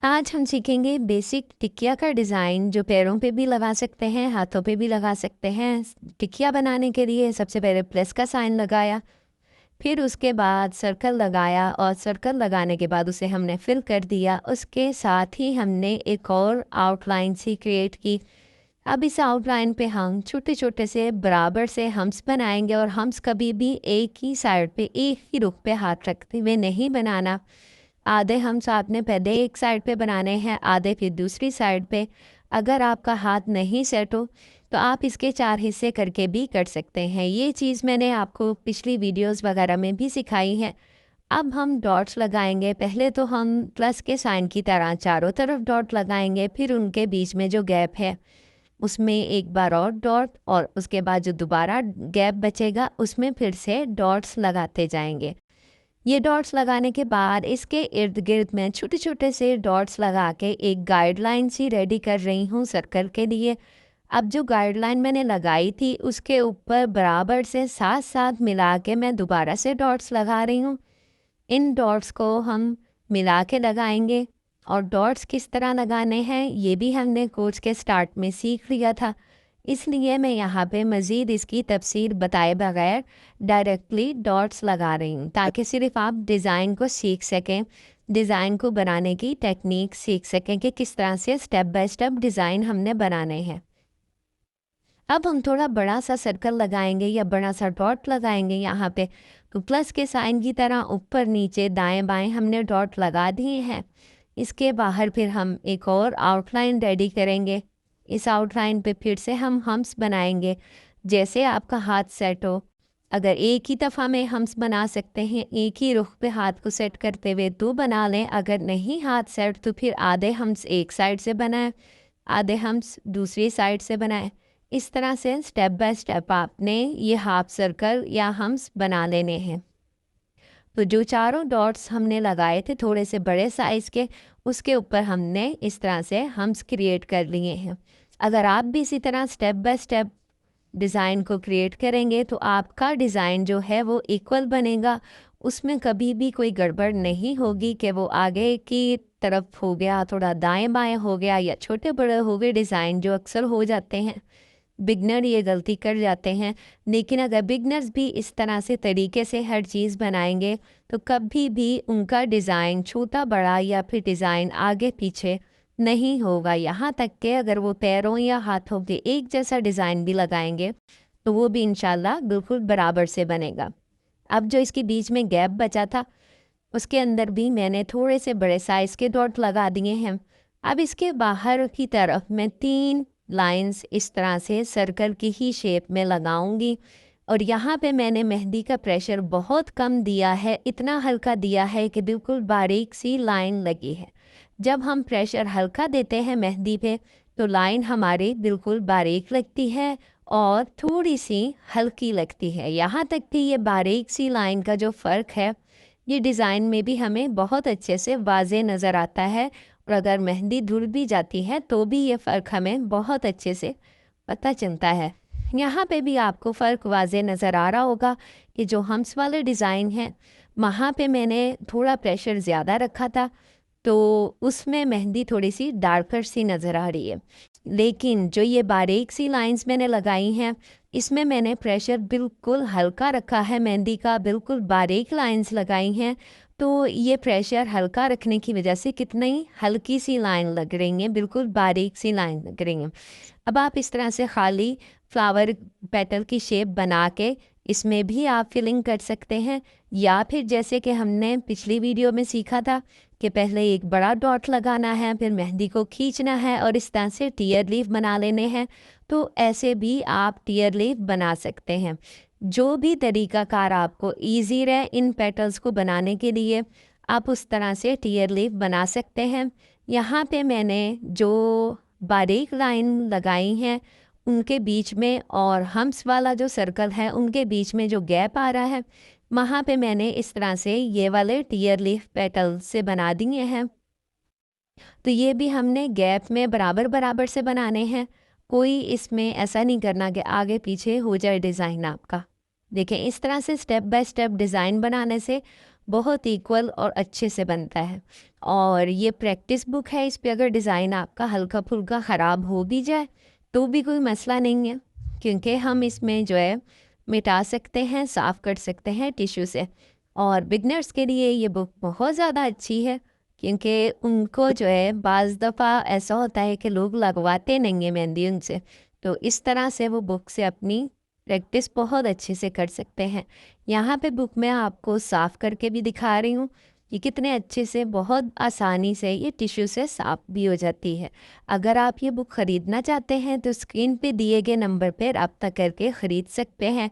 आज हम सीखेंगे बेसिक टिकिया का डिज़ाइन जो पैरों पे भी लगा सकते हैं, हाथों पे भी लगा सकते हैं। टिकिया बनाने के लिए सबसे पहले प्लस का साइन लगाया, फिर उसके बाद सर्कल लगाया और सर्कल लगाने के बाद उसे हमने फिल कर दिया। उसके साथ ही हमने एक और आउटलाइन सी क्रिएट की। अब इस आउटलाइन पे हम छोटे-छोटे से बराबर से हम्स बनाएंगे और हम्स कभी भी एक ही साइड पे, एक ही रुख पे हाथ रखते हुए नहीं बनाना। आधे हम्स आपने पहले एक साइड पे बनाने हैं, आधे फिर दूसरी साइड पे। अगर आपका हाथ नहीं सेट हो तो आप इसके 4 हिस्से करके भी कर सकते हैं। ये चीज़ मैंने आपको पिछली वीडियोस वगैरह में भी सिखाई है। अब हम डॉट्स लगाएंगे। पहले तो हम प्लस के साइन की तरह चारों तरफ डॉट लगाएंगे, फिर उनके बीच में जो गैप है उसमें एक बार और डॉट, और उसके बाद जो दोबारा गैप बचेगा उसमें फिर से डॉट्स लगाते जाएंगे। ये डॉट्स लगाने के बाद इसके इर्द गिर्द मैं छोटे छोटे से डॉट्स लगा के एक गाइडलाइन सी रेडी कर रही हूँ सर्कल के लिए। अब जो गाइडलाइन मैंने लगाई थी उसके ऊपर बराबर से साथ साथ मिला के मैं दोबारा से डॉट्स लगा रही हूँ। इन डॉट्स को हम मिला के लगाएंगे, और डॉट्स किस तरह लगाने हैं ये भी हमने कोर्स के स्टार्ट में सीख लिया था। इसलिए मैं यहाँ पे मज़ीद इसकी तफसीर बताए बगैर डायरेक्टली डॉट्स लगा रही हूँ, ताकि सिर्फ आप डिज़ाइन को सीख सकें, डिज़ाइन को बनाने की टेक्निक सीख सकें कि किस तरह से स्टेप बाय स्टेप डिज़ाइन हमने बनाने हैं। अब हम थोड़ा बड़ा सा सर्कल लगाएंगे या बड़ा सा डॉट लगाएंगे यहाँ पे। तो प्लस के साइन की तरह ऊपर नीचे दाएं बाएं हमने डॉट लगा दिए हैं। इसके बाहर फिर हम एक और आउटलाइन रेडी करेंगे। इस आउटलाइन पे फिर से हम हम्स बनाएंगे, जैसे आपका हाथ सेट हो। अगर एक ही दफ़ा में हम्स बना सकते हैं, एक ही रुख पे हाथ को सेट करते हुए तो बना लें। अगर नहीं हाथ सेट तो फिर आधे हम्स एक साइड से बनाएं, आधे हम्स दूसरी साइड से बनाएं। इस तरह से स्टेप बाय स्टेप आपने ये हाफ सर्कल या हम्स बना लेने हैं। तो जो चारों डॉट्स हमने लगाए थे थोड़े से बड़े साइज़ के, उसके ऊपर हमने इस तरह से हम्स क्रिएट कर लिए हैं। अगर आप भी इसी तरह स्टेप बाय स्टेप डिज़ाइन को क्रिएट करेंगे तो आपका डिज़ाइन जो है वो इक्वल बनेगा। उसमें कभी भी कोई गड़बड़ नहीं होगी कि वो आगे की तरफ हो गया, थोड़ा दाएं बाएं हो गया, या छोटे बड़े हो गए डिज़ाइन जो अक्सर हो जाते हैं। बिगनर ये गलती कर जाते हैं। लेकिन अगर बिगनर्स भी इस तरह से तरीके से हर चीज़ बनाएंगे तो कभी भी उनका डिज़ाइन छोटा बड़ा या फिर डिज़ाइन आगे पीछे नहीं होगा। यहाँ तक कि अगर वो पैरों या हाथों के एक जैसा डिज़ाइन भी लगाएंगे तो वो भी इंशाल्लाह बिल्कुल बराबर से बनेगा। अब जो इसके बीच में गैप बचा था उसके अंदर भी मैंने थोड़े से बड़े साइज़ के डॉट लगा दिए हैं। अब इसके बाहर की तरफ मैं 3 लाइंस इस तरह से सर्कल की ही शेप में लगाऊंगी, और यहाँ पे मैंने मेहंदी का प्रेशर बहुत कम दिया है, इतना हल्का दिया है कि बिल्कुल बारीक सी लाइन लगी है। जब हम प्रेशर हल्का देते हैं मेहंदी पे तो लाइन हमारी बिल्कुल बारीक लगती है और थोड़ी सी हल्की लगती है। यहाँ तक कि ये बारीक सी लाइन का जो फ़र्क है ये डिज़ाइन में भी हमें बहुत अच्छे से वाज़े नज़र आता है, और अगर मेहंदी धुल भी जाती है तो भी ये फ़र्क हमें बहुत अच्छे से पता चलता है। यहाँ पे भी आपको फ़र्क वाज़े नज़र आ रहा होगा कि जो हम्स वाले डिज़ाइन हैं वहाँ पे मैंने थोड़ा प्रेशर ज़्यादा रखा था, तो उसमें मेहंदी थोड़ी सी डार्कर सी नज़र आ रही है। लेकिन जो ये बारीक सी लाइंस मैंने लगाई हैं इसमें मैंने प्रेशर बिल्कुल हल्का रखा है, मेहंदी का बिल्कुल बारीक लाइंस लगाई हैं। तो ये प्रेशर हल्का रखने की वजह से कितनी हल्की सी लाइन लग रही हैं, बिल्कुल बारीक सी लाइन लग रही हैं। अब आप इस तरह से खाली फ्लावर पेटल की शेप बना के इसमें भी आप फिलिंग कर सकते हैं, या फिर जैसे कि हमने पिछली वीडियो में सीखा था कि पहले एक बड़ा डॉट लगाना है, फिर मेहंदी को खींचना है और इस तरह से टियर लीफ बना लेने हैं। तो ऐसे भी आप टियर लीफ बना सकते हैं। जो भी तरीकाकार आपको ईजी रहे इन पेटल्स को बनाने के लिए, आप उस तरह से टियर लीफ बना सकते हैं। यहाँ पे मैंने जो बारीक लाइन लगाई हैं उनके बीच में और हम्स वाला जो सर्कल है उनके बीच में जो गैप आ रहा है, वहाँ पे मैंने इस तरह से ये वाले टियर लीफ पेटल से बना दिए हैं। तो ये भी हमने गैप में बराबर बराबर से बनाने हैं। कोई इसमें ऐसा नहीं करना कि आगे पीछे हो जाए डिज़ाइन आपका। देखें, इस तरह से स्टेप बाय स्टेप डिज़ाइन बनाने से बहुत इक्वल और अच्छे से बनता है। और ये प्रैक्टिस बुक है, इस पे अगर डिज़ाइन आपका हल्का फुल्का ख़राब हो भी जाए तो भी कोई मसला नहीं है, क्योंकि हम इसमें जो है मिटा सकते हैं, साफ़ कर सकते हैं टिश्यू से। और बिगनर्स के लिए ये बुक बहुत ज़्यादा अच्छी है, क्योंकि उनको जो है बाज़ दफ़ा ऐसा होता है कि लोग लगवाते नहीं हैं मेहंदी उनसे, तो इस तरह से वो बुक से अपनी प्रैक्टिस बहुत अच्छे से कर सकते हैं। यहाँ पे बुक में आपको साफ़ करके भी दिखा रही हूँ कि कितने अच्छे से, बहुत आसानी से ये टिश्यू से साफ़ भी हो जाती है। अगर आप ये बुक ख़रीदना चाहते हैं तो स्क्रीन पे दिए गए नंबर पर रब्ता करके ख़रीद सकते हैं।